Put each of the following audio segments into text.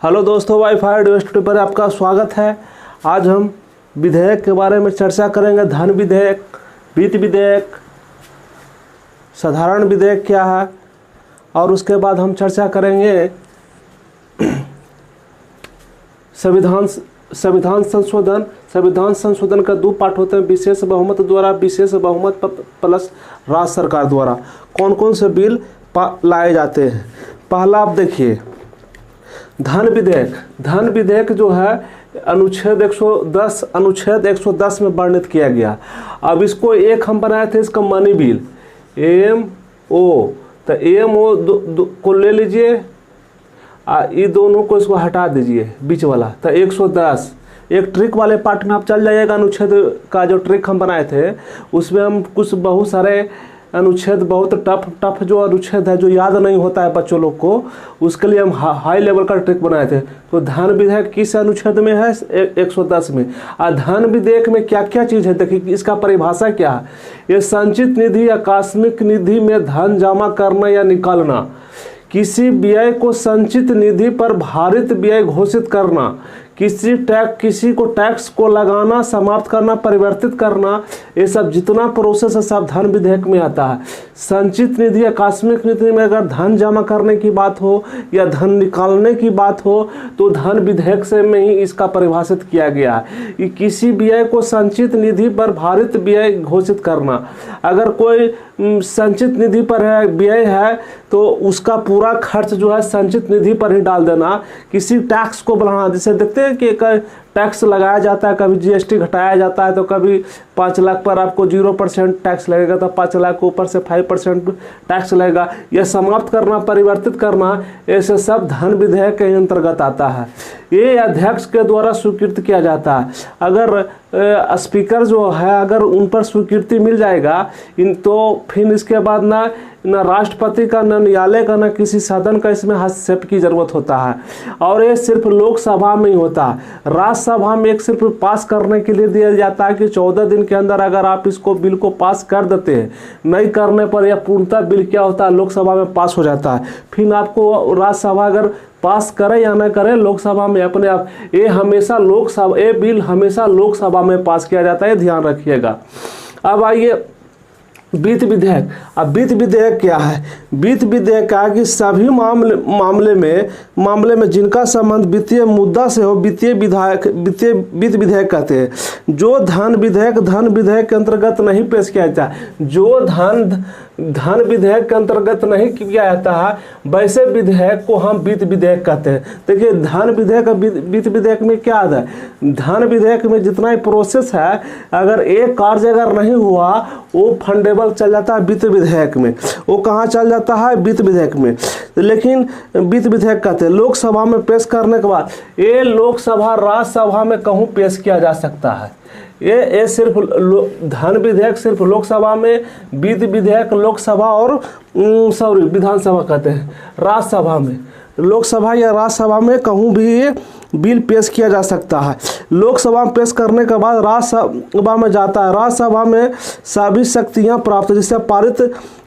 Hello दोस्तों, wifi university पर आपका स्वागत है। आज हम विधेयक के बारे में चर्चा करेंगे। धन विधेयक, वित्त विधेयक, साधारण विधेयक क्या है, और उसके बाद हम चर्चा करेंगे संविधान संशोधन। संविधान संशोधन का दो पार्ट होते हैं, विशेष बहुमत द्वारा, विशेष बहुमत प्लस राज्य सरकार द्वारा कौन कौन से बिल लाए जाते हैं। पहला आप देखिए धन विधेयक। धन विधेयक जो है अनुच्छेद 110 में वर्णित किया गया। अब इसको एक हम बनाए थे, इसका मनी बिल AMO, तो AMO को ले लीजिए, ये दोनों को इसको हटा दीजिए बीच वाला, तो 110 एक ट्रिक वाले पार्ट में आप चल जाइएगा। अनुच्छेद का जो ट्रिक हम बनाए थे उसमें हम कुछ बहुत सारे अनुच्छेद, बहुत टफ जो अनुच्छेद है जो याद नहीं होता है बच्चों लोग को, उसके लिए हम हाई लेवल का ट्रिक बनाए थे। तो धन विधेयक किस अनुच्छेद में है? 110 में। और धन विधेयक में क्या क्या चीज़ है देखिए, इसका परिभाषा क्या है। ये संचित निधि, आकस्मिक निधि में धन जमा करना या निकालना, किसी व्यय को संचित निधि पर भारित व्यय घोषित करना, किसी को टैक्स को लगाना, समाप्त करना, परिवर्तित करना, ये सब जितना प्रोसेस है सब धन विधेयक में आता है। संचित निधि, आकस्मिक निधि में अगर धन जमा करने की बात हो या धन निकालने की बात हो तो धन विधेयक से में ही इसका परिभाषित किया गया है कि किसी व्यय को संचित निधि पर भारित व्यय घोषित करना। अगर कोई संचित निधि पर है व्यय है तो उसका पूरा खर्च जो है संचित निधि पर ही डाल देना। किसी टैक्स को बढ़ाना, जैसे देखते हैं कि टैक्स लगाया जाता है, कभी GST घटाया जाता है, तो कभी 5 लाख पर आपको 0% टैक्स लगेगा, तो 5 लाख के ऊपर से 5% टैक्स लगेगा। यह समाप्त करना, परिवर्तित करना, ऐसे सब धन विधेयक के अंतर्गत आता है। ये अध्यक्ष के द्वारा स्वीकृत किया जाता है। अगर स्पीकर जो है अगर उन पर स्वीकृति मिल जाएगा तो फिर इसके बाद ना राष्ट्रपति का, न न्यायालय का, न किसी सदन का इसमें हस्तक्षेप की जरूरत होता है। और ये सिर्फ लोकसभा में ही होता है। राज्यसभा में एक सिर्फ पास करने के लिए दिया जाता है कि 14 दिन के अंदर अगर आप इसको बिल को पास कर देते हैं, नहीं करने पर यह पूर्णतः बिल क्या होता है, लोकसभा में पास हो जाता है। फिर आपको राज्यसभा अगर पास करे या न करे, लोकसभा में अपने आप ये बिल हमेशा लोकसभा में पास किया जाता है, ध्यान रखिएगा। अब आइए वित्त विधेयक। अब वित्त विधेयक क्या है? वित्त विधेयक का कि सभी मामले में जिनका संबंध वित्तीय मुद्दा से हो वित्त विधेयक कहते हैं। जो धन विधेयक के अंतर्गत नहीं पेश किया जाता, जो धन विधेयक के अंतर्गत नहीं किया जाता है, वैसे विधेयक को हम वित्त विधेयक कहते हैं। देखिए धन विधेयक, वित्त विधेयक में क्या आता है? धन विधेयक में जितना ही प्रोसेस है, अगर एक कार्य अगर नहीं हुआ वो फंडेबल चल जाता है वित्त विधेयक में। वो कहाँ चल जाता है? वित्त विधेयक में। लेकिन वित्त विधेयक कहते हैं लोकसभा में पेश करने के बाद ये लोकसभा, राज्यसभा में कहूँ पेश किया जा सकता है। ये सिर्फ धन विधेयक सिर्फ लोकसभा में, वित्त विधेयक लोकसभा और विधानसभा कहते हैं। राज्यसभा में, लोकसभा या राज्यसभा में कहूँ भी बिल पेश किया जा सकता है। लोकसभा में पेश करने के बाद राज्यसभा में जाता है। राज्यसभा में सभी शक्तियाँ प्राप्त, जिससे पारित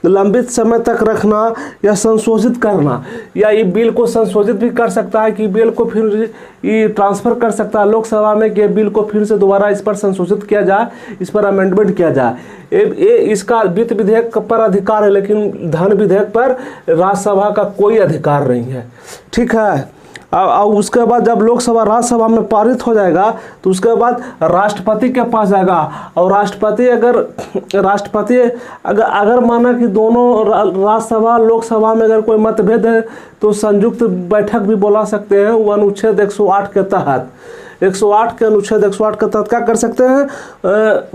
लंबित समय तक रखना या संशोधित करना, या ये बिल को संशोधित भी कर सकता है कि बिल को फिर ये ट्रांसफ़र कर सकता है लोकसभा में कि बिल को फिर से दोबारा इस पर संशोधित किया जाए, इस पर अमेंडमेंट किया जाए। ये इसका वित्त विधेयक पर अधिकार है, लेकिन धन विधेयक पर राज्यसभा का कोई अधिकार नहीं है। ठीक है। अब उसके बाद जब लोकसभा राज्यसभा में पारित हो जाएगा तो उसके बाद राष्ट्रपति के पास जाएगा। और राष्ट्रपति अगर माना कि दोनों राज्यसभा लोकसभा में अगर कोई मतभेद है तो संयुक्त बैठक भी बुला सकते हैं। वो अनुच्छेद 108 के तहत, 108 के अनुच्छेद 108 के तहत क्या कर सकते हैं?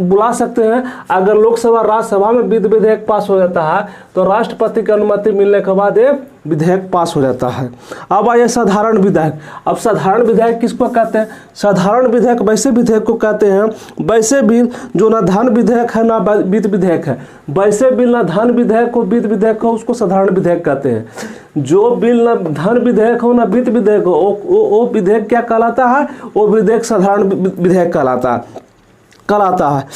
बुला सकते हैं। अगर लोकसभा राज्यसभा में वित्त विधेयक पास हो जाता है तो राष्ट्रपति की अनुमति मिलने के बाद ये विधेयक पास हो जाता है। अब आइए साधारण विधेयक। अब साधारण विधेयक किसको कहते हैं? साधारण विधेयक वैसे विधेयक को कहते हैं, वैसे बिल जो ना धन विधेयक है ना वित्त विधेयक है, वैसे बिल ना धन विधेयक हो वित्त विधेयक हो, उसको साधारण विधेयक कहते हैं। जो बिल ना धन विधेयक हो ना वित्त विधेयक हो, वो विधेयक क्या कहलाता है? वो विधेयक साधारण विधेयक कहलाता है। कहलाता है।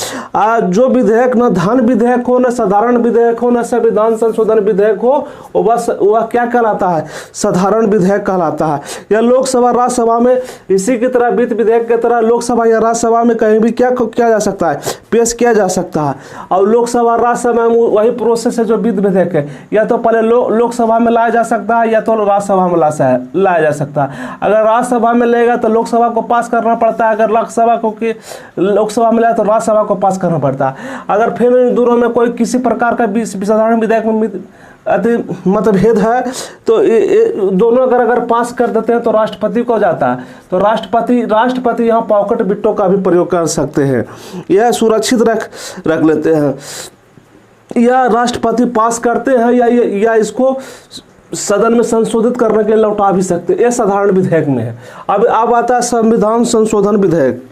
जो विधेयक न धन विधेयक हो, न साधारण विधेयक हो, न संविधान संशोधन विधेयक हो, वो बस वह क्या कहलाता है, साधारण विधेयक कहलाता है। यह लोकसभा राज्यसभा में इसी की तरह वित्त विधेयक की तरह लोकसभा या राज्यसभा में कहीं भी क्या किया जा सकता है, पेश किया जा सकता है। और लोकसभा राज्यसभा में वही प्रोसेस है जो वित्त विधेयक है, या तो पहले लोकसभा में लाया जा सकता है या तो राज्यसभा में लाया जा सकता है। अगर राज्यसभा में लेगा तो लोकसभा को पास करना पड़ता है, अगर लोकसभा में लाया तो राज्यसभा को पास करना पड़ता है। अगर फिर इन दोनों में कोई किसी प्रकार का साधारण विधेयक में मतभेद है तो दोनों अगर पास कर देते हैं तो राष्ट्रपति को जाता है, तो राष्ट्रपति यहाँ पॉकेट बिट्टो का भी प्रयोग कर सकते हैं। यह सुरक्षित रख लेते हैं, या राष्ट्रपति पास करते हैं या इसको सदन में संशोधित करने के लिए लौटा भी सकते हैं। यह साधारण विधेयक में है। अब आता है संविधान संशोधन विधेयक।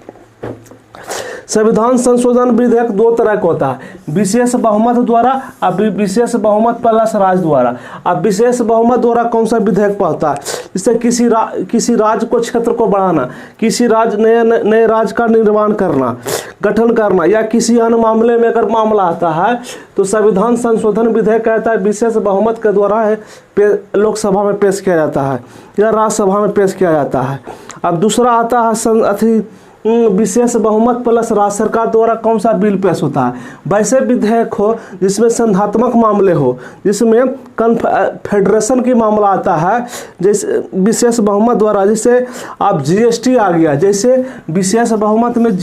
संविधान संशोधन विधेयक दो तरह का होता है, विशेष बहुमत द्वारा और विशेष बहुमत प्लस राज्य द्वारा। अब विशेष बहुमत द्वारा कौन सा विधेयक पड़ता है, जिससे किसी राज्य को क्षेत्र को बढ़ाना, किसी नए राज्य का निर्माण करना, गठन करना, या किसी अन्य मामले में अगर मामला आता है तो संविधान संशोधन विधेयक कहता है विशेष बहुमत के द्वारा लोकसभा में पेश किया जाता है या राज्यसभा में पेश किया जाता है। अब दूसरा आता है विशेष बहुमत प्लस राज्य सरकार द्वारा कौन सा बिल पेश होता है। वैसे विधेयक हो जिसमें संधात्मक मामले हो, जिसमें फेडरेशन की मामला आता है, जैसे विशेष बहुमत द्वारा, जैसे आप जीएसटी आ गया, जैसे विशेष बहुमत में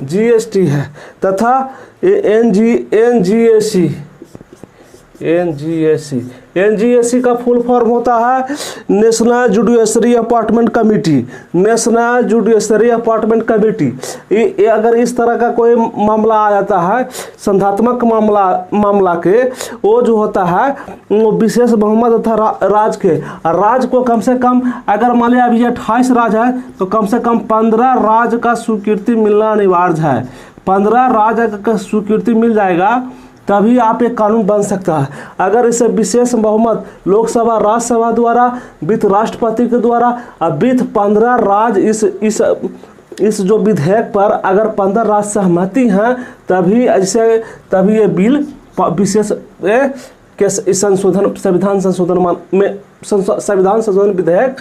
जीएसटी है तथा एनजीएसी का फुल फॉर्म होता है national judiciary appointment committee. National judiciary appointment committee अगर इस तरह का कोई मामला आ जाता है, संधात्मक मामला के, वो जो होता है वो विशेष बहुमत तथा राज्य को कम से कम, अगर मान लिया अभी 28 राज्य है तो कम से कम 15 राज्य का स्वीकृति मिलना अनिवार्य है। 15 राज्य का स्वीकृति मिल जाएगा तभी आप एक कानून बन सकता है। अगर इसे विशेष बहुमत लोकसभा राज्यसभा द्वारा वित्त राष्ट्रपति के द्वारा अब वित्त 15 राज्य इस जो विधेयक पर अगर 15 राज्य सहमति हैं तभी ये बिल विशेष के संविधान संशोधन विधेयक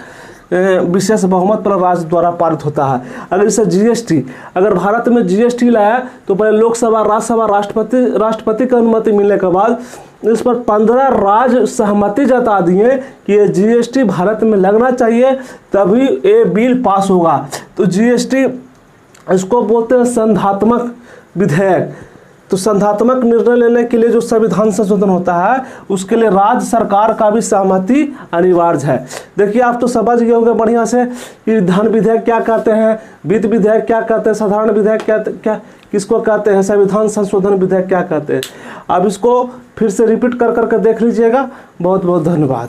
विशेष बहुमत पर राज्य द्वारा पारित होता है। अगर इसे जीएसटी, अगर भारत में जीएसटी लाया तो पहले लोकसभा राज्यसभा राष्ट्रपति की अनुमति मिलने के बाद इस पर 15 राज्य सहमति जता दिए कि ये जीएसटी भारत में लगना चाहिए, तभी ये बिल पास होगा। तो जीएसटी इसको बोलते हैं संधात्मक विधेयक। तो संधात्मक निर्णय लेने के लिए जो संविधान संशोधन होता है उसके लिए राज्य सरकार का भी सहमति अनिवार्य है। देखिए आप तो समझ गए होंगे बढ़िया से कि धन विधेयक क्या कहते हैं, वित्त विधेयक क्या कहते हैं, साधारण विधेयक क्या किसको कहते हैं, संविधान संशोधन विधेयक क्या कहते हैं। अब इसको फिर से रिपीट कर करके देख लीजिएगा। बहुत बहुत धन्यवाद।